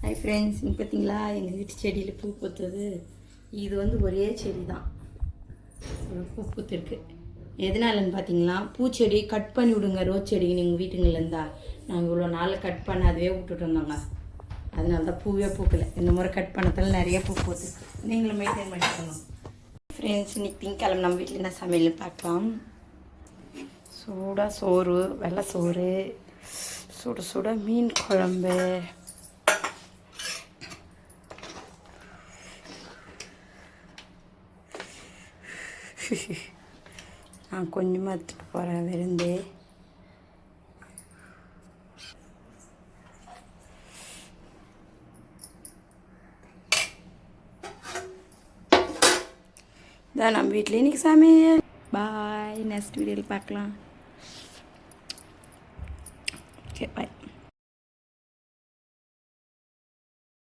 Hi friends, இங்கே பார்த்தீங்களா எங்கள் வீட்டு செடியில் பூ பூத்தது. இது வந்து ஒரே செடி தான் பூ பூத்துருக்கு. எதனாலன்னு பார்த்தீங்கன்னா, பூச்செடி கட் பண்ணி விடுங்க. ரோஸ் செடி நீங்கள் வீட்டுங்களில் இருந்தால் நாங்கள் இவ்வளோ நாளில் கட் பண்ண அதுவே விட்டுட்டு வந்தோங்க. அதனால தான் பூவே பூக்கலை. இந்த முறை கட் பண்ணதில் நிறைய பூ பூத்து. நீங்களும் மெயின்டைன் பண்ணிக்கணும் ஃப்ரெண்ட்ஸ். இன்னைக்கு திங்கக்கிழமை நம்ம வீட்டில் என்ன சமையல்னு பார்க்கலாம். சூடாக சோறு, வெள்ளை சோறு, சுட சுட மீன் குழம்பு, நான் கொஞ்சமாக எடுத்துகிட்டு போகிறேன் விருந்து. இதான் நம்ம வீட்டில் இன்றைக்கி சமையல். பாய், நெக்ஸ்ட் வீடியோவில் பார்க்கலாம்.